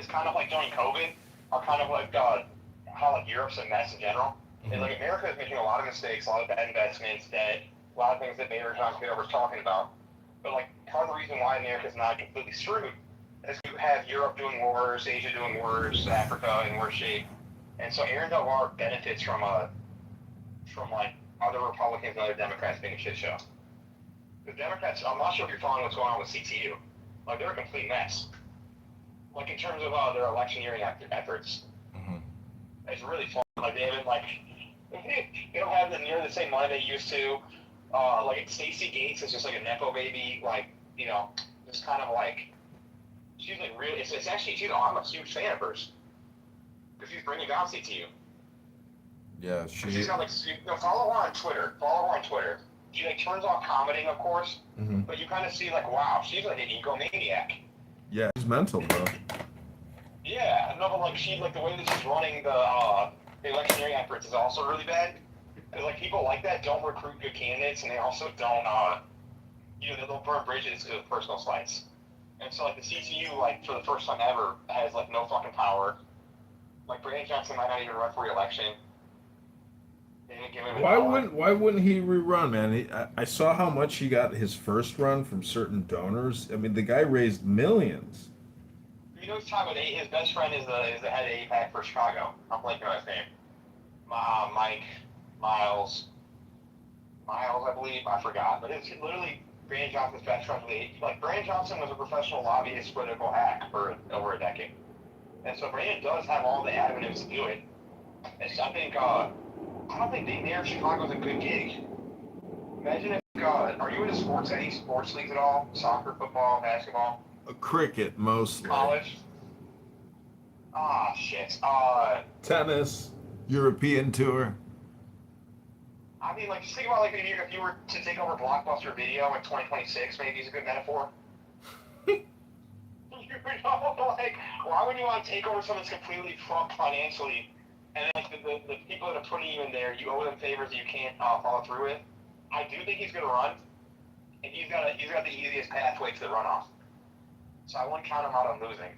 is kind of like during COVID, are kind of like how like Europe's a mess in general. And like America is making a lot of mistakes, a lot of bad investments, debt, a lot of things that Mayor John Kitover was talking about. But like part of the reason why America is not completely screwed is you have Europe doing worse, Asia doing worse, Africa in worse shape, and so Aaron Delvar benefits from like other Republicans and other Democrats being a shit show. The Democrats, I'm not sure if you're following what's going on with CTU. Like they're a complete mess. Like in terms of their electioneering efforts, it's really fun. Like they haven't like they don't have nearly the same money they used to. Like Stacey Gates is just like a nepo baby. Like just kind of like she's like really. It's actually I'm a huge fan of hers because she's bringing down CTU. Yeah, she's got like follow her on Twitter. She like turns off commenting, of course, but you kind of see like wow, she's like an egomaniac. Yeah, she's mental, bro. Yeah, no, but like she like the way that she's running the electioneering efforts is also really bad. Because like people like that don't recruit good candidates, and they also don't they'll burn bridges because of personal slights. And so like the CTU like for the first time ever has like no fucking power. Like Brandon Johnson might not even run for re-election. Why wouldn't he rerun, man? I saw how much he got his first run from certain donors. I mean, the guy raised millions. You know, he's talking about his best friend is the head of APAC for Chicago. I'm blanking on his name. Miles, I believe. I forgot, but it's literally Brandon Johnson's best friend. Like Brandon Johnson was a professional lobbyist, political hack for over a decade, and so Brandon does have all the avenues to do it. And so I don't think being near Chicago is a good gig. Imagine if, are you into sports, any sports leagues at all? Soccer, football, basketball? Cricket, mostly. College? Shit. Tennis, European tour. I mean, like, just think about, like, if you were to take over Blockbuster Video in 2026, maybe is a good metaphor. Like, why would you want to take over something that's completely fucked financially? And like the people that are putting you in there, you owe them favors that you can't follow through with. I do think he's going to run, and he's got the easiest pathway to the runoff. So I wouldn't count him out on losing.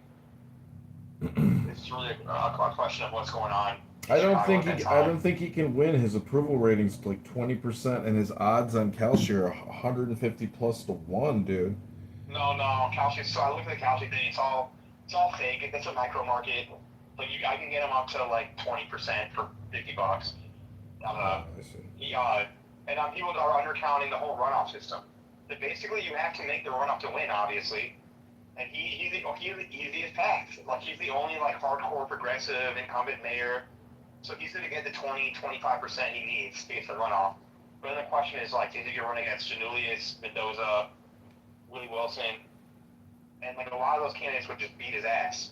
It's really a question of what's going on. I don't think he can win. His approval rating's like 20%, and his odds on Kalshi are 150 plus to 1, dude. No, Kalshi. So I looked at the Kalshi thing. It's all fake. It's a micro market. Like I can get him up to like 20% for $50. I see. And people are undercounting the whole runoff system. But basically, you have to make the runoff to win, obviously. And he's the easiest path. Like he's the only like hardcore progressive incumbent mayor. So he's going to get the 20-25% he needs to get the runoff. But then the question is like, is he going to run against Janulius, Mendoza, Willie Wilson? And like a lot of those candidates would just beat his ass.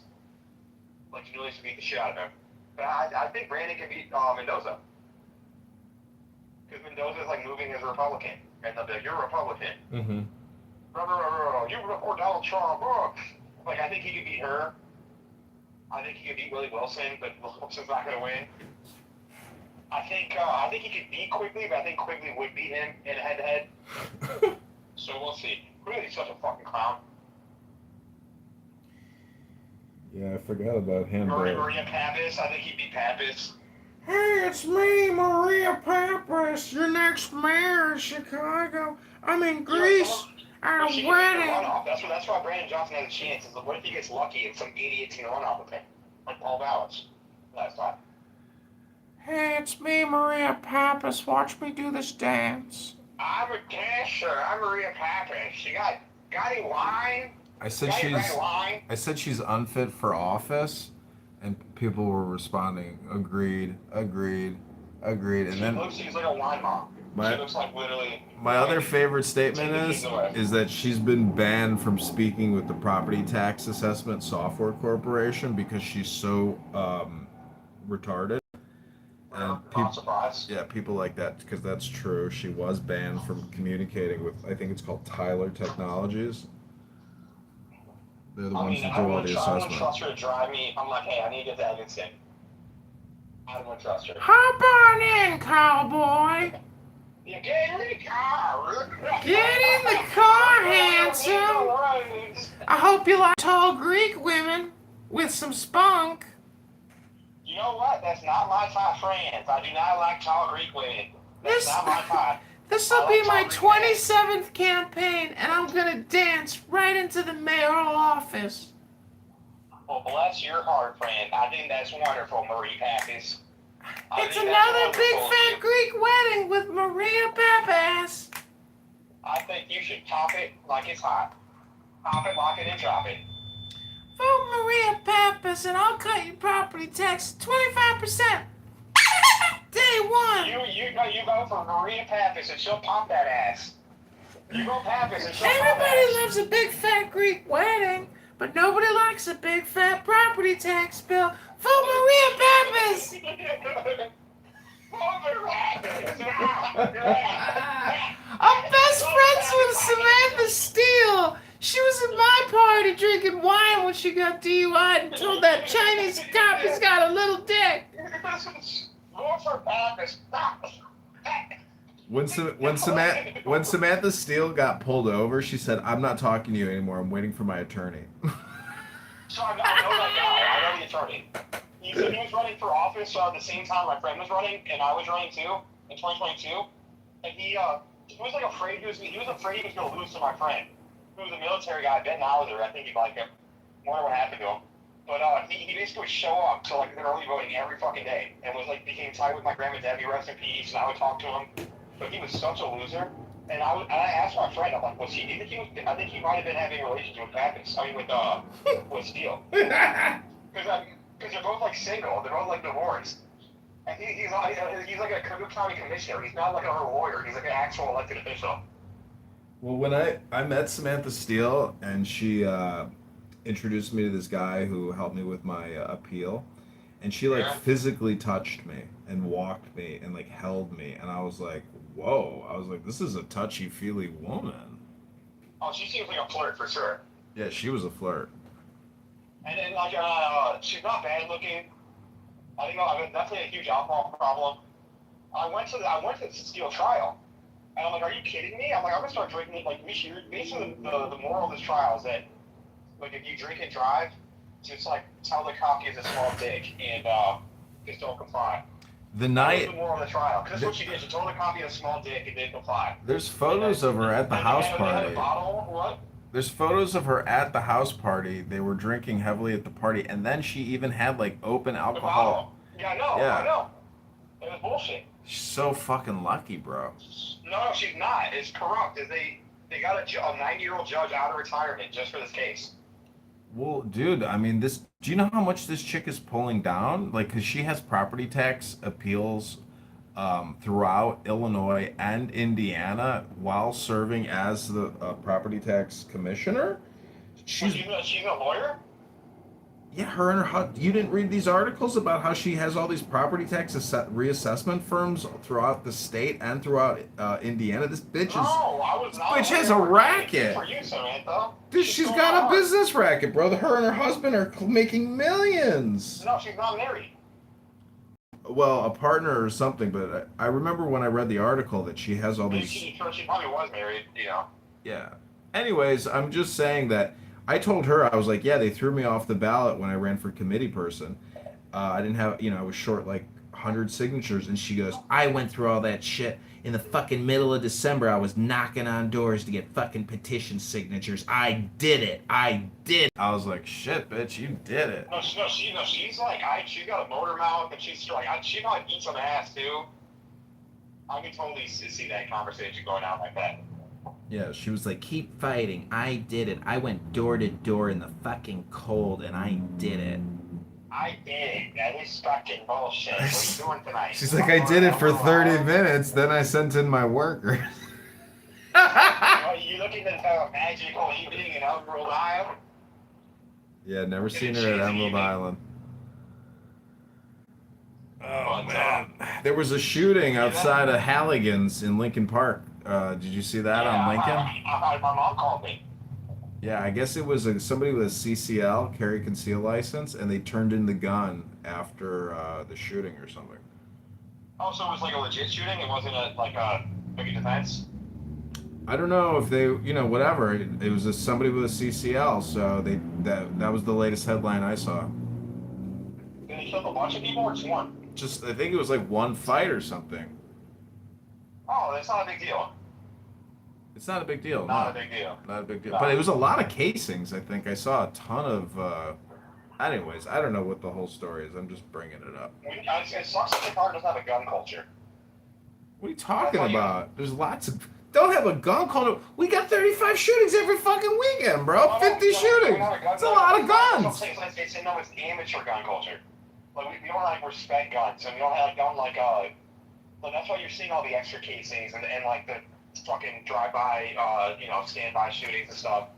Like Janulius would beat the shit out of him. But I think Brandon can beat Mendoza. Because Mendoza is like moving as a Republican. And they'll be like, you're a Republican. Mm-hmm. You report Donald Trump. Like, I think he could beat her. I think he could beat Willie Wilson, but Wilson's not going to win. I think he could beat Quigley, but I think Quigley would beat him in a head-to-head. So we'll see. Quigley's such a fucking clown. Yeah, I forgot about him. Maria Pappas, I think he'd beat Pappas. Hey, it's me, Maria Pappas, your next mayor of Chicago. I'm in Greece at a wedding. That's why Brandon Johnson has a chance. Is what if he gets lucky and some idiot's going to run off with him? Like Paul Vallis last time. Hey, it's me, Maria Pappas. Watch me do this dance. I'm a dancer. I'm Maria Pappas. You got any wine? I said she's unfit for office, and people were responding, agreed. And She's like a wine mom. She looks like literally. My other favorite statement is that she's been banned from speaking with the Property Tax Assessment Software Corporation because she's so retarded. And people like that, because that's true. She was banned from communicating with, I think it's called Tyler Technologies. They're the ones that do all the assessment. I don't trust her to drive me. I'm like, hey, I need to get to Evanston. I don't trust her. Hop on in, cowboy. Yeah, get in the car. Get in the car, handsome. I hope you like tall Greek women. with some spunk. You know what? That's not my type friends. I do not like tall Greek women. That's not my type. This will be my 27th campaign, and I'm gonna dance right into the mayoral office. Well, bless your heart, friend. I think that's wonderful, Marie Pappas. It's another big fat Greek wedding with Maria Pappas. I think you should pop it like it's hot. Pop it, lock it, and drop it. Vote Maria Pappas, and I'll cut your property tax 25%. Day one. You go for Maria Pappas, and she'll pop that ass. You go Pappas, and she'll pop that Everybody ass. loves a big fat Greek wedding, but nobody likes a big fat property tax bill. Vote Maria Pappas. I'm best friends with Samantha Steele. She was at my party drinking wine when she got DUI and told that Chinese cop he's got a little dick. Vote for Pappas. When Samantha Steele got pulled over, she said, "I'm not talking to you anymore. I'm waiting for my attorney." So I know that guy. I know the attorney. He said he was running for office at the same time my friend was running, and I was running too in 2022. And he was like afraid he was afraid he was going to lose to my friend, who was a military guy, Ben Hauser. I think he'd like him. I wonder what happened to him. But he basically would show up to like the early voting every fucking day, and was like became tight with my grandma Debbie, rest in peace. And I would talk to him, but he was such a loser. And I asked my friend, I'm like, I think he might have been having a relationship with Pappas. I mean, with Steele. Because they're both like single. They're both like divorced. And he's like a Cook County commissioner. He's not like a lawyer. He's like an actual elected official. Well, when I met Samantha Steele, and she introduced me to this guy who helped me with my appeal, and she like physically touched me and walked me and like held me, and I was like, whoa. I was like, this is a touchy-feely woman. Oh, she seems like a flirt for sure. Yeah, she was a flirt. And then like she's not bad looking. I think definitely a huge alcohol problem. I went to the Steele trial, and I'm like, are you kidding me? I'm like, I'm gonna start drinking. Like, basically the moral of this trial is that like if you drink and drive, just like tell the cop he has a small dick and just don't comply. The night. That was the moral of the trial. Because that's what she did. She told the cop he had a small dick and didn't comply. There's photos of her at the house Had party. a bottle, what? There's photos of her at the house party. They were drinking heavily at the party, and then she even had like open alcohol. Yeah, I know. Yeah. I know. It was bullshit. She's so fucking lucky, bro. No, she's not. It's corrupt. They got a 90-year-old judge out of retirement just for this case. Well, dude, I mean, do you know how much this chick is pulling down? Like, because she has property tax appeals throughout Illinois and Indiana while serving as the property tax commissioner. She's a lawyer? Yeah, her and her husband. You didn't read these articles about how she has all these property tax reassessment firms throughout the state and throughout Indiana. This bitch has a racket. For you, Samantha. She's got a business racket, brother. Her and her husband are making millions. No, she's not married. Well, a partner or something, but I remember when I read the article that she has all these. She probably was married, you know. Yeah. Anyways, I'm just saying that I told her, I was like, yeah, they threw me off the ballot when I ran for committee person. I didn't have, I was short like 100 signatures. And she goes, I went through all that shit in the fucking middle of December. I was knocking on doors to get fucking petition signatures. I did it. I was like, shit, bitch, you did it. No, she's like, she got a motor mouth, and she's like, she might eat some ass too. I can totally see that conversation going out like that. Yeah, she was like, keep fighting. I did it. I went door to door in the fucking cold, and I did it. I did it. That is fucking bullshit. What are you doing tonight? She's like, I did it for 30 minutes, then I sent in my workers. You looking at a magical evening in Emerald Isle? Yeah, never seen her at Emerald Island. Oh, man. There was a shooting outside of Halligan's in Lincoln Park. Did you see that on Lincoln? My mom called me. Yeah, I guess it was somebody with a CCL, carry conceal license, and they turned in the gun after the shooting or something. Oh, so it was like a legit shooting? It wasn't a big defense? I don't know if they, whatever. It was somebody with a CCL, so that was the latest headline I saw. Did they kill a bunch of people or just one? Just I think it was like one fight or something. Oh, that's not a big deal. It's not a big deal, Not no, a big deal. not a big deal. No. But it was a lot of casings. I think I saw a ton of. Anyways, I don't know what the whole story is. I'm just bringing it up. It sucks that the car doesn't have a gun culture. What are you talking about? There's lots of. Don't have a gun culture. We got 35 shootings every fucking weekend, bro. 50 shootings. It's a lot of guns. It's amateur gun culture. Like we don't like respect guns, and we don't like that's why you're seeing all the extra casings and like the fucking drive-by, stand-by shootings and stuff.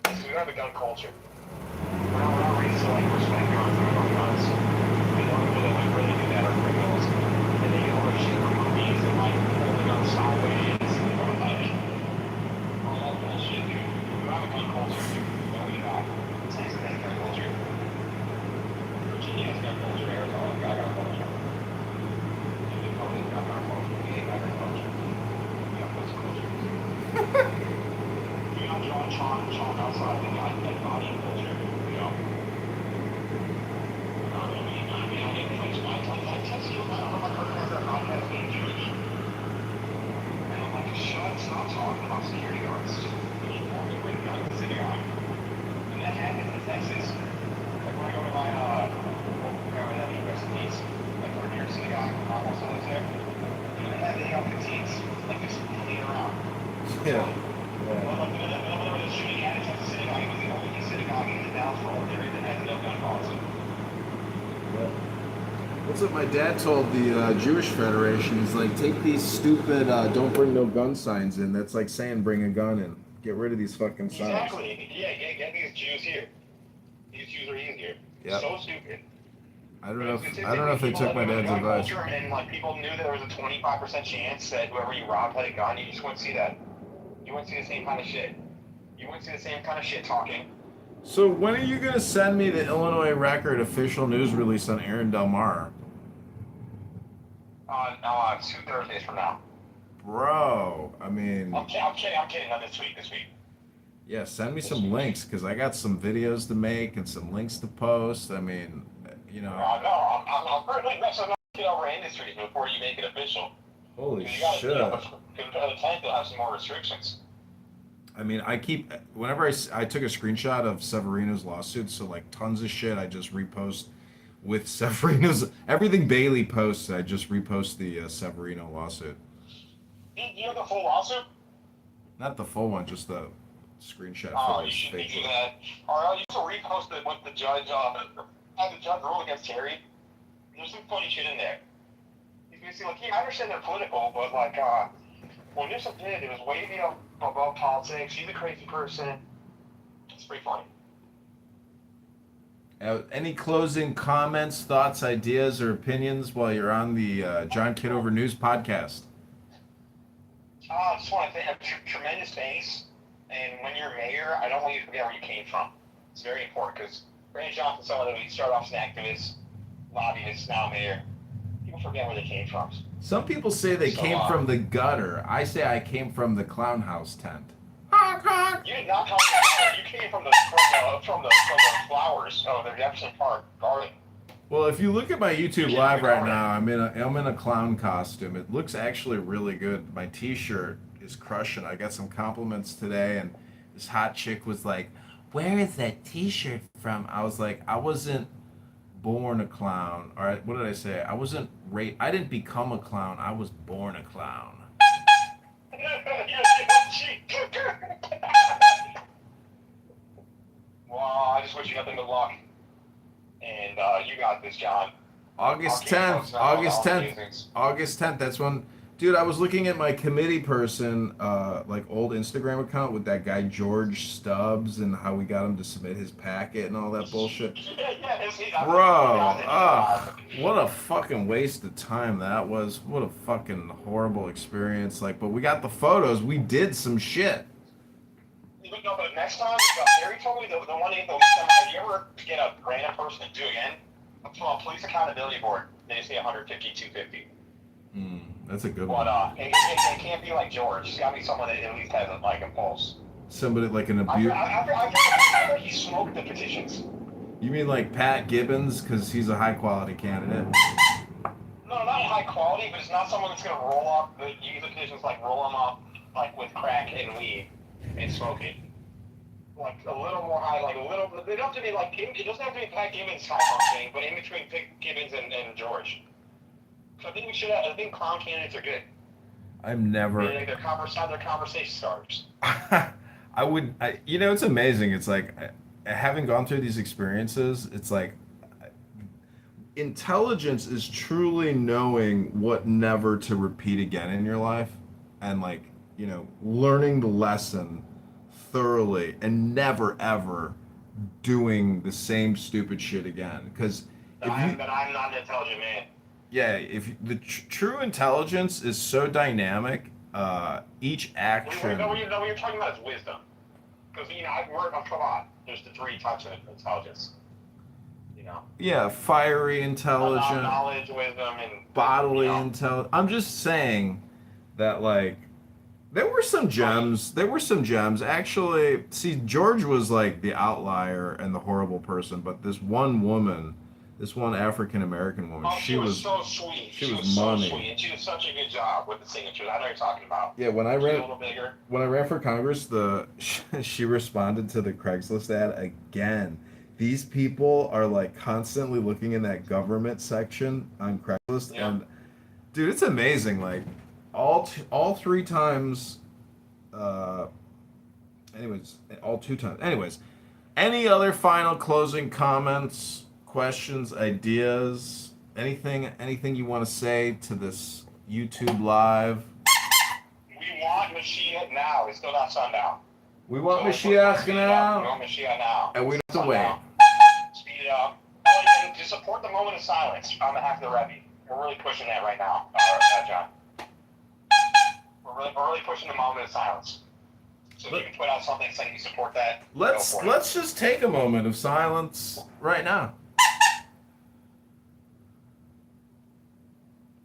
So we don't have a gun culture. We're not raised to like respect guns and gun guns. We know people that like really do that are criminals, and they get all their shit from movies and like hold the gun sideways and like all that bullshit, dude. We don't have a gun culture, dude. No, we don't. Texas has a gun culture. Virginia has gun culture. Arizona got gun culture. You're not drawing chalk outside the dead body culture, I test you about how my girlfriends are podcast being Jewish. And I'm like, stop talking about security guards. There's more than bring guns to the synagogue. And that happens in Texas. Like when I go to my, universities, like we're near a synagogue, my mom also lives there. And they have 15s, like just clean around. Yeah. Well, whenever the shooting had at the synagogue, it was the only synagogue in the Dallas-Fort Worth area that had no gun policy. What's what my dad told the Jewish Federation? He's like, take these stupid "don't bring no gun" signs in. That's like saying bring a gun in. Get rid of these fucking signs. Exactly. Yeah, get these Jews here. These Jews are easier. Yep. So stupid. I don't know if they took my dad's advice. And like people knew there was a 25% chance that whoever you robbed had a gun. You just wouldn't see that. You wouldn't see the same kind of shit. You wouldn't see the same kind of shit talking. So when are you gonna send me the Illinois Record official news release on Aaron Del Mar? 2 Thursdays from now. Bro, I mean. I'm kidding. Not this week. This week. Yeah, send me some links because I got some videos to make and some links to post. I mean, No, I'm currently messing up Kitover Industries before you make it official. Holy shit. Because the 10th you'll have some more restrictions. I mean, whenever I took a screenshot of Severino's lawsuit, so like tons of shit I just repost with Severino's, everything Bailey posts, I just repost the Severino lawsuit. You know the full lawsuit? Not the full one, just the screenshot. Oh, you should do that. Or I'll used to repost it with the judge, had the judge rule against Terry. There's some funny shit in there. You can see, like, I understand they're political, but like, what Newsom did, it was way above politics. He's a crazy person. It's pretty funny. Any closing comments, thoughts, ideas, or opinions while you're on the John Kitover News podcast? I just want to have tremendous thanks. And when you're mayor, I don't want you to forget where you came from. It's very important because Brandon Johnson, someone that we started off as an activist, lobbyist, now mayor. People forget where they came from. Some people say they came from the gutter. I say I came from the clown house tent. You did not come from the gutter. You came from the flowers of the Jefferson Park garden. Well, if you look at my YouTube live right now, I'm in a clown costume. It looks actually really good. My T-shirt is crushing. I got some compliments today, and this hot chick was like, "Where is that T-shirt from?" I was like, "I wasn't born a clown." All right, what did I say? I didn't become a clown. I was born a clown. Well, I just wish you nothing but luck. And you got this, John. August 10th. That's when, dude, I was looking at my committee person, like old Instagram account with that guy George Stubbs and how we got him to submit his packet and all that bullshit. Bro, what a fucking waste of time that was. What a fucking horrible experience. Like, but we got the photos. We did some shit. No, but next time, Barry told me the one thing, if you ever get a random person to do again, a police accountability board, they just say 150, 250. That's a good But one. it can't be like George. It's got to be someone that at least has like a pulse. Somebody like an I feel, abuse. I feel like he smoked the petitions. You mean like Pat Gibbons because he's a high quality candidate? No, not high quality, but it's not someone that's gonna roll up the use the petitions like roll them up like with crack and weed and smoke it. Like a little more high, like a little. They don't have to be like it doesn't have to be Pat Gibbons high functioning, but in between Gibbons and George. So I think we should. I think clown candidates are good. I'm never. They're conversation starters. You know, it's amazing. It's like, having gone through these experiences, it's like, intelligence is truly knowing what never to repeat again in your life, and like, learning the lesson thoroughly and never ever doing the same stupid shit again. Because I'm not an intelligent man. yeah, if the true intelligence is so dynamic, each action. What you're talking about is wisdom. Because I've worked on come on. There's the 3 types of intelligence. Yeah, fiery intelligence, knowledge, wisdom, and bodily intelligence. I'm just saying that, like, there were some gems. There were some gems. Actually, see, George was like the outlier and the horrible person, but this one woman, this one African American woman, she was so sweet. She was money. So sweet, and she did such a good job with the signatures. I know you're talking about. Yeah, when I ran for Congress, she responded to the Craigslist ad again. These people are like constantly looking in that government section on Craigslist, and dude, it's amazing. Like all 3 times, all 2 times. Anyways, any other final closing comments, questions, ideas, anything you want to say to this YouTube live? We want Mashiach now. It's still not sundown. We want Mashiach now. We want Mashiach now. And we don't have to wait. Speed it up. And to support the moment of silence on behalf of the Rebbe. We're really pushing that right now, John. We're really pushing the moment of silence. So if you can put out something saying you support that, let's just take a moment of silence right now.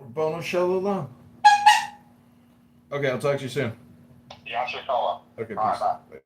Bono Shalom. Okay, I'll talk to you soon. Yeah, sure, call up. Okay, all peace. Right, bye.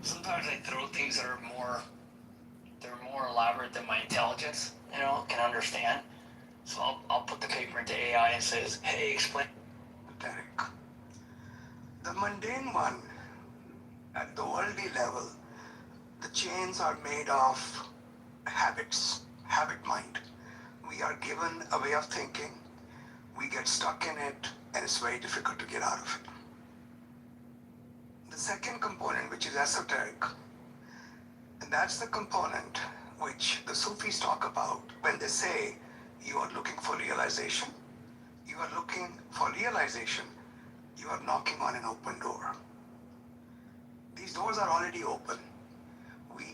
Sometimes I throw things that are they're more elaborate than my intelligence, can understand. So I'll put the paper into AI and says, hey, explain. Derek. The mundane one, at the worldly level, the chains are made of habits, habit mind. We are given a way of thinking, we get stuck in it, and it's very difficult to get out of it. The second component, which is esoteric, and that's the component which the Sufis talk about when they say you are looking for realization. You are looking for realization. You are knocking on an open door. These doors are already open. We